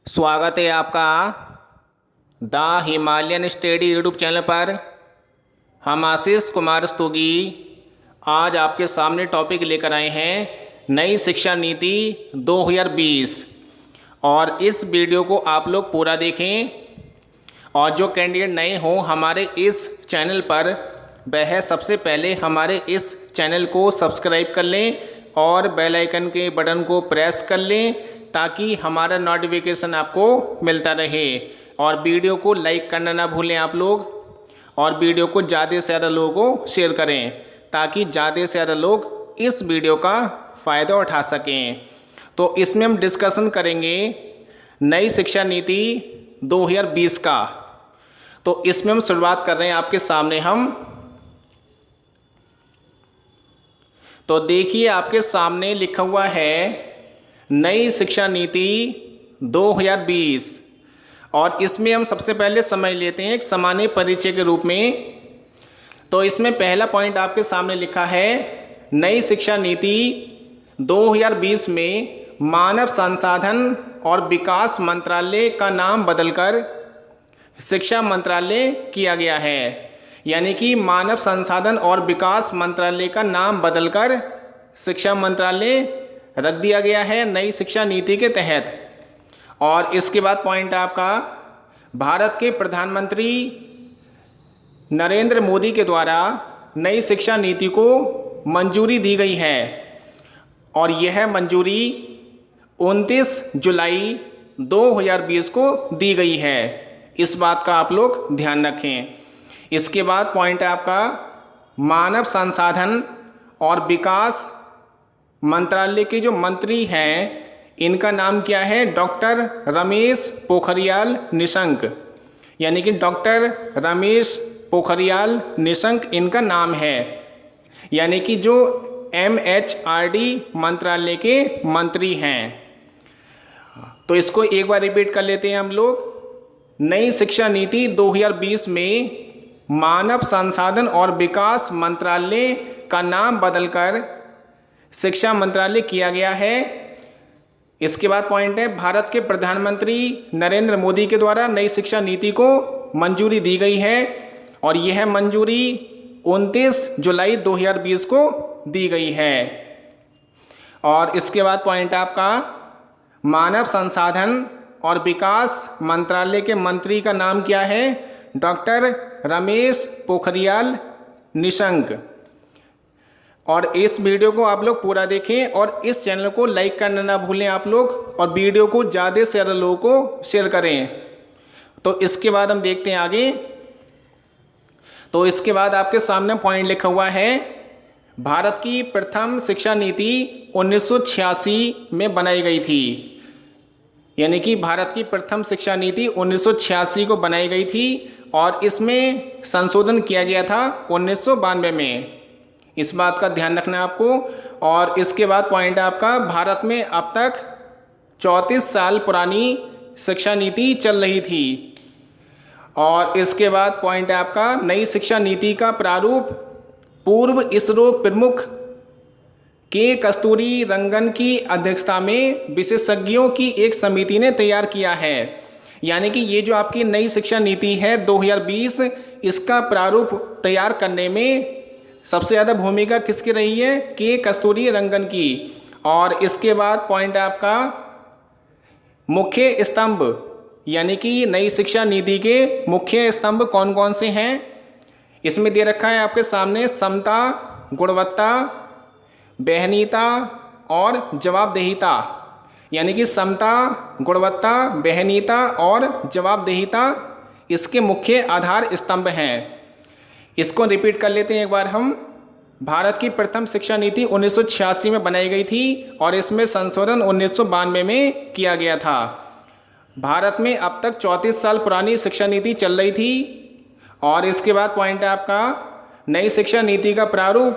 स्वागत है आपका the Himalayan study YouTube channel पर। हम आशीष कुमार स्तोगी आज आपके सामने टॉपिक लेकर आए हैं नई शिक्षा नीति 2020। और इस वीडियो को आप लोग पूरा देखें और जो कैंडिडेट नए हों हमारे इस चैनल पर वह सबसे पहले हमारे इस चैनल को सब्सक्राइब कर लें और बेल आइकन के बटन को प्रेस कर लें ताकि हमारा नोटिफिकेशन आपको मिलता रहे। और वीडियो को लाइक करना ना भूलें आप लोग, और वीडियो को ज़्यादा से ज़्यादा लोगों को शेयर करें ताकि ज़्यादा से ज़्यादा लोग इस वीडियो का फ़ायदा उठा सकें। तो इसमें हम डिस्कशन करेंगे नई शिक्षा नीति 2020 का। तो इसमें हम शुरुआत कर रहे हैं आपके सामने तो देखिए आपके सामने लिखा हुआ है नई शिक्षा नीति 2020। और इसमें हम सबसे पहले समझ लेते हैं एक सामान्य परिचय के रूप में। तो इसमें पहला पॉइंट आपके सामने लिखा है नई शिक्षा नीति 2020 में मानव संसाधन और विकास मंत्रालय का नाम बदलकर शिक्षा मंत्रालय किया गया है। यानी कि मानव संसाधन और विकास मंत्रालय का नाम बदलकर शिक्षा मंत्रालय रख दिया गया है नई शिक्षा नीति के तहत। और इसके बाद पॉइंट आपका भारत के प्रधानमंत्री नरेंद्र मोदी के द्वारा नई शिक्षा नीति को मंजूरी दी गई है और यह मंजूरी 29 जुलाई 2020 को दी गई है। इस बात का आप लोग ध्यान रखें। इसके बाद पॉइंट आपका मानव संसाधन और विकास मंत्रालय के जो मंत्री हैं इनका नाम क्या है? डॉक्टर रमेश पोखरियाल निशंक। यानी कि डॉक्टर रमेश पोखरियाल निशंक इनका नाम है। यानी कि जो MHRD मंत्रालय के मंत्री हैं। तो इसको एक बार रिपीट कर लेते हैं हम लोग। नई शिक्षा नीति 2020 में मानव संसाधन और विकास मंत्रालय का नाम बदलकर शिक्षा मंत्रालय किया गया है। इसके बाद पॉइंट है भारत के प्रधानमंत्री नरेंद्र मोदी के द्वारा नई शिक्षा नीति को मंजूरी दी गई है और यह मंजूरी 29 जुलाई 2020 को दी गई है। और इसके बाद पॉइंट आपका मानव संसाधन और विकास मंत्रालय के मंत्री का नाम क्या है? डॉक्टर रमेश पोखरियाल निशंक। और इस वीडियो को आप लोग पूरा देखें और इस चैनल को लाइक करना ना भूलें आप लोग, और वीडियो को ज़्यादा से ज़्यादा लोगों को शेयर करें। तो इसके बाद हम देखते हैं आगे। तो इसके बाद आपके सामने पॉइंट लिखा हुआ है भारत की प्रथम शिक्षा नीति 1986 में बनाई गई थी। यानी कि भारत की प्रथम शिक्षा नीति 1986 को बनाई गई थी और इसमें संशोधन किया गया था 1992 में। इस बात का ध्यान रखना है आपको। और इसके बाद पॉइंट आपका भारत में अब तक 34 साल पुरानी शिक्षा नीति चल रही थी। और इसके बाद पॉइंट आपका नई शिक्षा नीति का प्रारूप पूर्व इसरो प्रमुख के कस्तूरी रंगन की अध्यक्षता में विशेषज्ञों की एक समिति ने तैयार किया है। यानी कि ये जो आपकी नई शिक्षा नीति है 2020, इसका प्रारूप तैयार करने में सबसे ज़्यादा भूमिका किसकी रही है? के कस्तूरी रंगन की। और इसके बाद पॉइंट आपका मुख्य स्तंभ, यानी कि नई शिक्षा नीति के मुख्य स्तंभ कौन कौन से हैं इसमें दे रखा है आपके सामने। समता, गुणवत्ता, वहनीयता और जवाबदेहिता। यानी कि समता, गुणवत्ता, वहनीयता और जवाबदेहिता इसके मुख्य आधार स्तंभ हैं। इसको रिपीट कर लेते हैं एक बार हम। भारत की प्रथम शिक्षा नीति 1986 में बनाई गई थी और इसमें संशोधन 1992 में किया गया था। भारत में अब तक 34 साल पुरानी शिक्षा नीति चल रही थी। और इसके बाद पॉइंट है आपका नई शिक्षा नीति का प्रारूप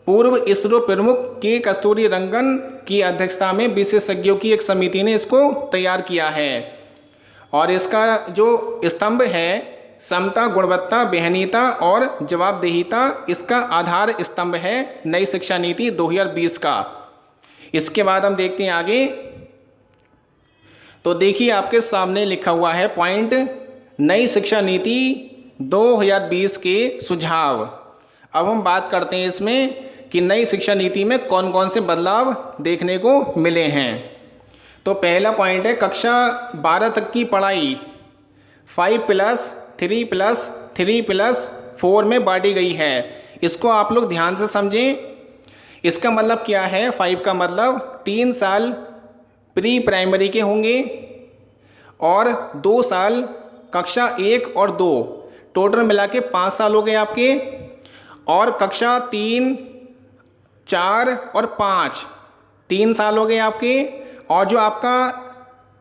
पूर्व इसरो प्रमुख के कस्तूरी रंगन की अध्यक्षता में विशेषज्ञों की एक समिति ने इसको तैयार किया है। और इसका जो स्तंभ है समता, गुणवत्ता, वहनीयता और जवाबदेहिता, इसका आधार स्तंभ है नई शिक्षा नीति 2020 का। इसके बाद हम देखते हैं आगे। तो देखिए आपके सामने लिखा हुआ है पॉइंट, नई शिक्षा नीति 2020 के सुझाव। अब हम बात करते हैं इसमें कि नई शिक्षा नीति में कौन कौन से बदलाव देखने को मिले हैं। तो पहला पॉइंट है कक्षा 12 तक की पढ़ाई 5+3+3+4 में बांटी गई है। इसको आप लोग ध्यान से समझें। इसका मतलब क्या है? 5 का मतलब 3 साल प्री प्राइमरी के होंगे और 2 साल कक्षा 1 और 2, टोटल मिला के 5 साल हो गए आपके। और कक्षा 3, 4 और 5 3 साल हो गए आपके। और जो आपका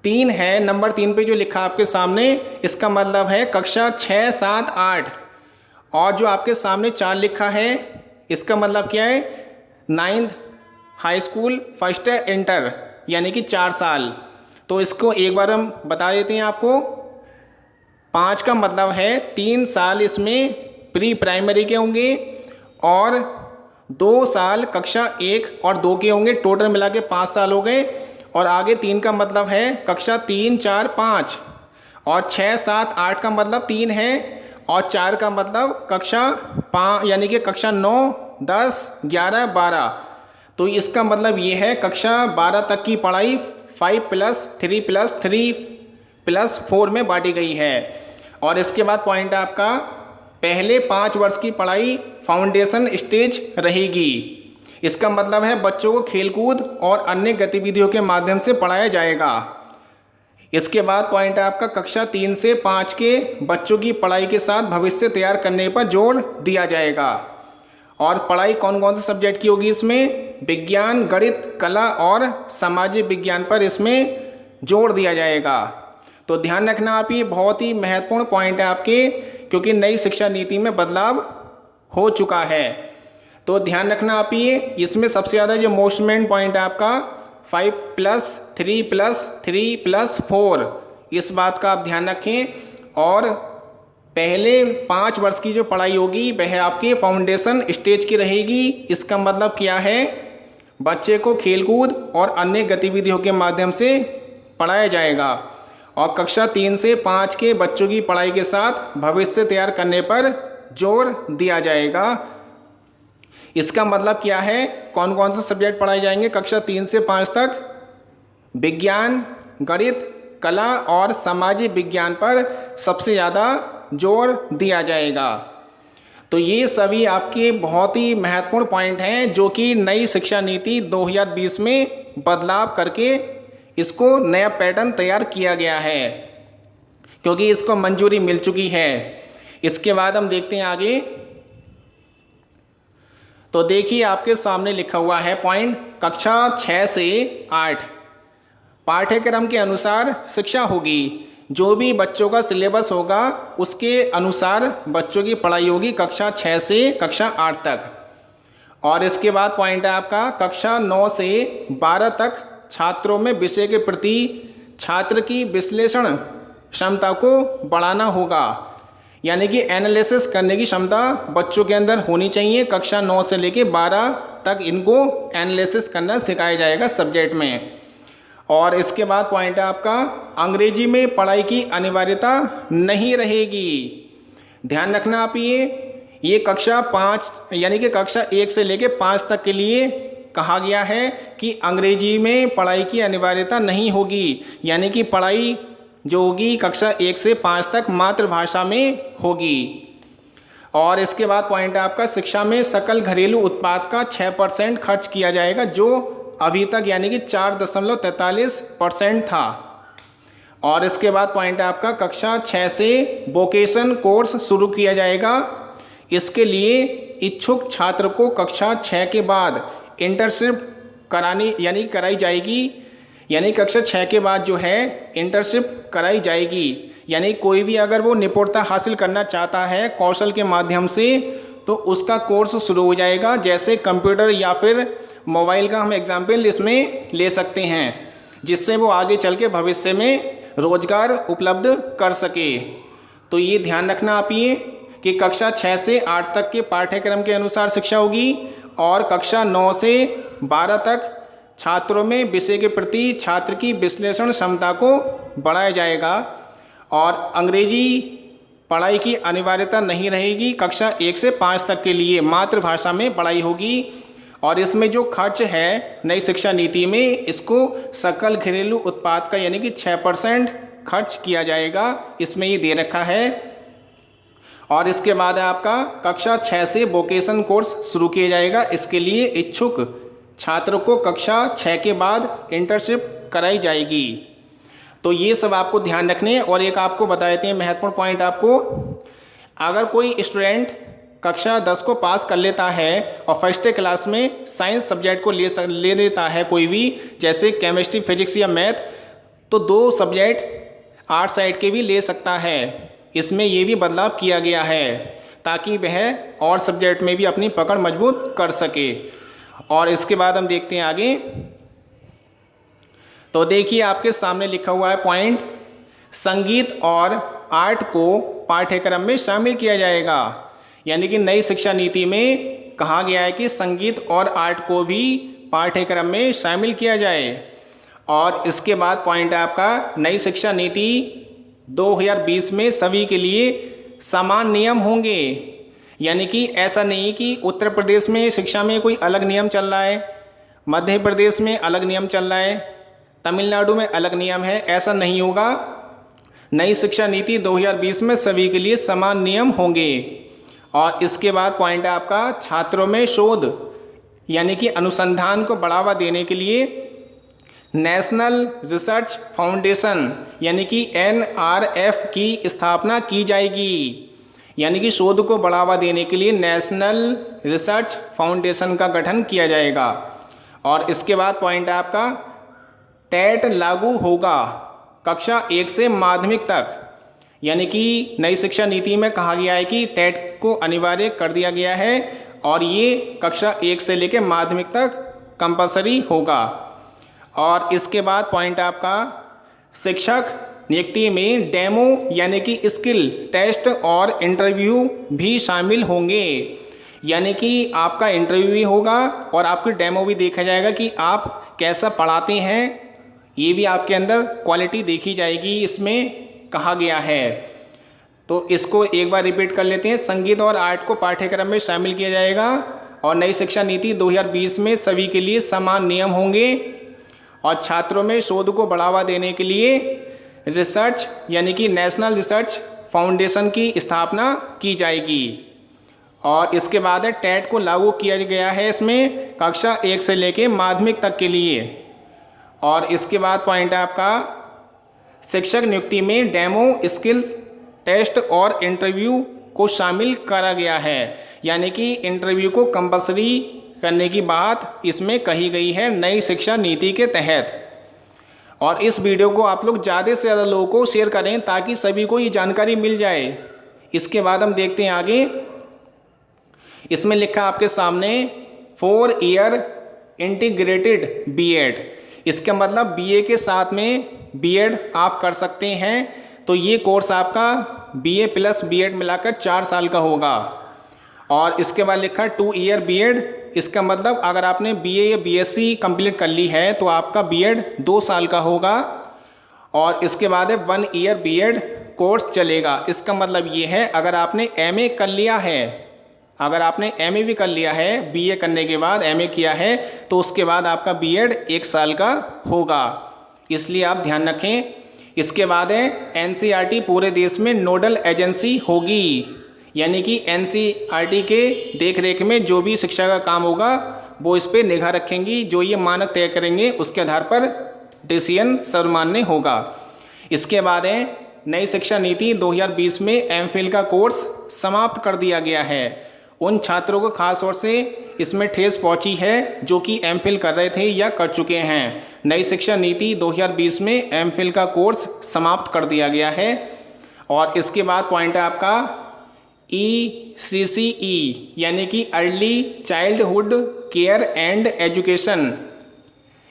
3 है, नंबर 3 पे जो लिखा आपके सामने, इसका मतलब है कक्षा 6, 7, 8। और जो आपके सामने 4 लिखा है, इसका मतलब क्या है? 9th high school first inter, यानी कि 4 साल। तो इसको एक बार हम बता देते हैं आपको। 5 का मतलब है 3 साल इसमें प्री प्राइमरी के होंगे और 2 साल कक्षा 1 और 2 के होंगे, टोटल मिला के 5 साल हो गए। और आगे 3 का मतलब है कक्षा 3, 4, 5 और 6, 7, 8 का मतलब 3 है और 4 का मतलब कक्षा 5, यानी कि कक्षा 9, 10, 11, 12। तो इसका मतलब ये है कक्षा 12 तक की पढ़ाई 5+3+3+4 में बांटी गई है। और इसके बाद पॉइंट है आपका, पहले 5 वर्ष की पढ़ाई फाउंडेशन स्टेज रहेगी। इसका मतलब है बच्चों को खेलकूद और अन्य गतिविधियों के माध्यम से पढ़ाया जाएगा। इसके बाद पॉइंट है आपका, कक्षा 3 से 5 के बच्चों की पढ़ाई के साथ भविष्य तैयार करने पर जोर दिया जाएगा। और पढ़ाई कौन कौन से सब्जेक्ट की होगी इसमें? विज्ञान, गणित, कला और सामाजिक विज्ञान पर इसमें जोर दिया जाएगा। तो ध्यान रखना आप, ये बहुत ही महत्वपूर्ण पॉइंट है आपके, क्योंकि नई शिक्षा नीति में बदलाव हो चुका है। तो ध्यान रखना आप, ये इसमें सबसे ज़्यादा जो मोस्ट इम्पोर्टेंट पॉइंट है आपका 5+3+3+4, इस बात का आप ध्यान रखें। और पहले 5 वर्ष की जो पढ़ाई होगी वह आपके फाउंडेशन स्टेज की रहेगी। इसका मतलब क्या है? बच्चे को खेलकूद और अन्य गतिविधियों के माध्यम से पढ़ाया जाएगा। और कक्षा 3 से 5 के बच्चों की पढ़ाई के साथ भविष्य तैयार करने पर जोर दिया जाएगा। इसका मतलब क्या है? कौन कौन से सब्जेक्ट पढ़ाए जाएंगे कक्षा 3 से 5 तक? विज्ञान, गणित, कला और सामाजिक विज्ञान पर सबसे ज़्यादा जोर दिया जाएगा। तो ये सभी आपके बहुत ही महत्वपूर्ण पॉइंट हैं जो कि नई शिक्षा नीति 2020 में बदलाव करके इसको नया पैटर्न तैयार किया गया है, क्योंकि इसको मंजूरी मिल चुकी है। इसके बाद हम देखते हैं आगे। तो देखिए आपके सामने लिखा हुआ है पॉइंट, कक्षा 6 से 8 पाठ्यक्रम के अनुसार शिक्षा होगी। जो भी बच्चों का सिलेबस होगा उसके अनुसार बच्चों की पढ़ाई होगी कक्षा 6 से कक्षा 8 तक। और इसके बाद पॉइंट है आपका, कक्षा 9 से 12 तक छात्रों में विषय के प्रति छात्र की विश्लेषण क्षमता को बढ़ाना होगा, यानी कि एनालिसिस करने की क्षमता बच्चों के अंदर होनी चाहिए। कक्षा 9 से लेके 12 तक इनको एनालिसिस करना सिखाया जाएगा सब्जेक्ट में। और इसके बाद पॉइंट है आपका, अंग्रेजी में पढ़ाई की अनिवार्यता नहीं रहेगी। ध्यान रखना आप, ये कक्षा 5 यानी कि कक्षा 1 से लेके 5 तक के लिए कहा गया है कि अंग्रेजी में पढ़ाई की अनिवार्यता नहीं होगी, यानी कि पढ़ाई जो होगी कक्षा 1 से 5 तक मातृभाषा में होगी। और इसके बाद पॉइंट है आपका, शिक्षा में सकल घरेलू उत्पाद का 6% खर्च किया जाएगा, जो अभी तक यानी कि 4.43% था। और इसके बाद पॉइंट है आपका, कक्षा 6 से वोकेशन कोर्स शुरू किया जाएगा। इसके लिए इच्छुक छात्र को कक्षा 6 के बाद इंटर्नशिप कराई जाएगी, यानी कक्षा 6 के बाद जो है इंटर्नशिप कराई जाएगी। यानी कोई भी अगर वो निपुणता हासिल करना चाहता है कौशल के माध्यम से, तो उसका कोर्स शुरू हो जाएगा। जैसे कंप्यूटर या फिर मोबाइल का हम एग्जाम्पल इसमें ले सकते हैं, जिससे वो आगे चल के भविष्य में रोजगार उपलब्ध कर सके। तो ये ध्यान रखना आप, ये कि कक्षा 6 से 8 तक के पाठ्यक्रम के अनुसार शिक्षा होगी और कक्षा 9 से 12 तक छात्रों में विषय के प्रति छात्र की विश्लेषण क्षमता को बढ़ाया जाएगा और अंग्रेजी पढ़ाई की अनिवार्यता नहीं रहेगी। कक्षा 1 से 5 तक के लिए मातृभाषा में पढ़ाई होगी और इसमें जो खर्च है नई शिक्षा नीति में, इसको सकल घरेलू उत्पाद का यानी कि 6% खर्च किया जाएगा, इसमें ये दे रखा है। और इसके बाद है आपका कक्षा 6 से वोकेशन कोर्स शुरू किया जाएगा। इसके लिए इच्छुक छात्रों को कक्षा 6 के बाद इंटर्नशिप कराई जाएगी। तो ये सब आपको ध्यान रखने हैं। और एक आपको बता देते हैं महत्वपूर्ण पॉइंट आपको, अगर कोई स्टूडेंट कक्षा 10 को पास कर लेता है और फर्स्ट क्लास में साइंस सब्जेक्ट को ले लेता है कोई भी, जैसे केमिस्ट्री, फिजिक्स या मैथ, तो 2 सब्जेक्ट आर्ट साइड के भी ले सकता है। इसमें ये भी बदलाव किया गया है ताकि वह और सब्जेक्ट में भी अपनी पकड़ मजबूत कर सके। और इसके बाद हम देखते हैं आगे। तो देखिए आपके सामने लिखा हुआ है पॉइंट, संगीत और आर्ट को पाठ्यक्रम में शामिल किया जाएगा। यानी कि नई शिक्षा नीति में कहा गया है कि संगीत और आर्ट को भी पाठ्यक्रम में शामिल किया जाए। और इसके बाद पॉइंट है आपका, नई शिक्षा नीति 2020 में सभी के लिए समान नियम होंगे। यानी कि ऐसा नहीं कि उत्तर प्रदेश में शिक्षा में कोई अलग नियम चल रहा है, मध्य प्रदेश में अलग नियम चल रहा है, तमिलनाडु में अलग नियम है, ऐसा नहीं होगा। नई शिक्षा नीति 2020 में सभी के लिए समान नियम होंगे। और इसके बाद पॉइंट है आपका, छात्रों में शोध यानी कि अनुसंधान को बढ़ावा देने के लिए नेशनल रिसर्च फाउंडेशन यानी कि NRF की स्थापना की जाएगी। यानी कि शोध को बढ़ावा देने के लिए नेशनल रिसर्च फाउंडेशन का गठन किया जाएगा। और इसके बाद पॉइंट है आपका, टेट लागू होगा कक्षा 1 से माध्यमिक तक। यानी कि नई शिक्षा नीति में कहा गया है कि टेट को अनिवार्य कर दिया गया है और ये कक्षा 1 से लेकर माध्यमिक तक कंपलसरी होगा। और इसके बाद पॉइंट आपका, शिक्षक नियुक्ति में डेमो यानी कि स्किल टेस्ट और इंटरव्यू भी शामिल होंगे। यानी कि आपका इंटरव्यू भी होगा और आपकी डेमो भी देखा जाएगा कि आप कैसा पढ़ाते हैं, ये भी आपके अंदर क्वालिटी देखी जाएगी, इसमें कहा गया है। तो इसको एक बार रिपीट कर लेते हैं, संगीत और आर्ट को पाठ्यक्रम में शामिल किया जाएगा और नई शिक्षा नीति 2020 में सभी के लिए समान नियम होंगे और छात्रों में शोध को बढ़ावा देने के लिए रिसर्च यानी कि नेशनल रिसर्च फाउंडेशन की स्थापना की जाएगी। और इसके बाद है टेट को लागू किया गया है इसमें कक्षा 1 से लेकर माध्यमिक तक के लिए। और इसके बाद पॉइंट है आपका, शिक्षक नियुक्ति में डेमो, स्किल्स टेस्ट और इंटरव्यू को शामिल करा गया है। यानी कि इंटरव्यू को कंपलसरी करने की बात इसमें कही गई है नई शिक्षा नीति के तहत। और इस वीडियो को आप लोग ज़्यादा से ज़्यादा लोगों को शेयर करें ताकि सभी को ये जानकारी मिल जाए। इसके बाद हम देखते हैं आगे। इसमें लिखा आपके सामने 4 ईयर इंटीग्रेटेड BEd। इसका मतलब BA के साथ में BEd आप कर सकते हैं। तो ये कोर्स आपका BA प्लस BEd मिलाकर 4 साल का होगा। और इसके बाद लिखा 2 ईयर BEd। इसका मतलब अगर आपने BA या BSc कंप्लीट कर ली है तो आपका BEd 2 साल का होगा। और इसके बाद है 1 ईयर BEd कोर्स चलेगा। इसका मतलब ये है अगर आपने MA कर लिया है, अगर आपने MA भी कर लिया है, BA करने के बाद MA किया है, तो उसके बाद आपका BEd 1 साल का होगा, इसलिए आप ध्यान रखें। इसके बाद है NCERT पूरे देश में नोडल एजेंसी होगी। यानी कि NCERT के देख रेख में जो भी शिक्षा का काम होगा वो इस पर निगाह रखेंगी। जो ये मानक तय करेंगे उसके आधार पर डिसीजन सर्वमान्य होगा। इसके बाद है नई शिक्षा नीति 2020 में MPhil का कोर्स समाप्त कर दिया गया है। उन छात्रों को खास तौर से इसमें ठेस पहुंची है जो कि MPhil कर रहे थे या कर चुके हैं। नई शिक्षा नीति 2020 में MPhil का कोर्स समाप्त कर दिया गया है। और इसके बाद पॉइंट है आपका ECCE यानी कि early childhood care and education.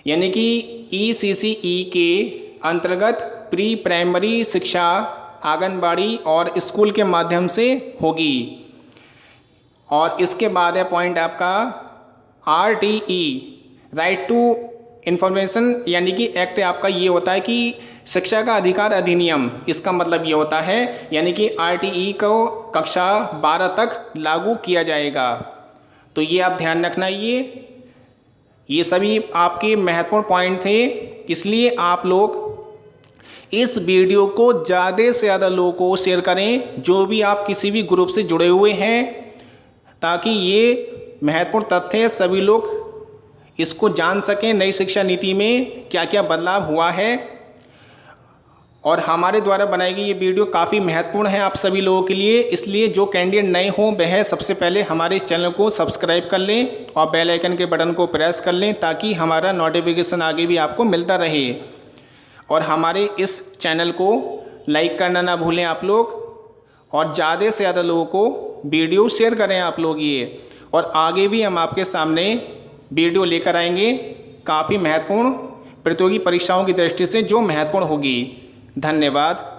यानी कि ECCE के अंतर्गत प्री प्राइमरी शिक्षा आंगनबाड़ी और स्कूल के माध्यम से होगी। और इसके बाद है पॉइंट आपका RTE राइट टू इन्फॉर्मेशन यानी कि एक्ट आपका ये होता है कि शिक्षा का अधिकार अधिनियम, इसका मतलब ये होता है यानी कि आरटीई को कक्षा 12 तक लागू किया जाएगा। तो ये आप ध्यान रखना, ये सभी आपके महत्वपूर्ण पॉइंट थे। इसलिए आप लोग इस वीडियो को ज़्यादा से ज़्यादा लोगों को शेयर करें, जो भी आप किसी भी ग्रुप से जुड़े हुए हैं, ताकि ये महत्वपूर्ण तथ्य सभी लोग इसको जान सकें। नई शिक्षा नीति में क्या क्या बदलाव हुआ है और हमारे द्वारा बनाई गई ये वीडियो काफ़ी महत्वपूर्ण है आप सभी लोगों के लिए। इसलिए जो कैंडिडेट नए हों वह सबसे पहले हमारे चैनल को सब्सक्राइब कर लें और बेल आइकन के बटन को प्रेस कर लें, ताकि हमारा नोटिफिकेशन आगे भी आपको मिलता रहे। और हमारे इस चैनल को लाइक करना ना भूलें आप लोग, और ज़्यादा से ज़्यादा लोगों को वीडियो शेयर करें आप लोग ये। और आगे भी हम आपके सामने वीडियो लेकर आएंगे काफ़ी महत्वपूर्ण प्रतियोगी परीक्षाओं की दृष्टि से जो महत्वपूर्ण होगी। धन्यवाद।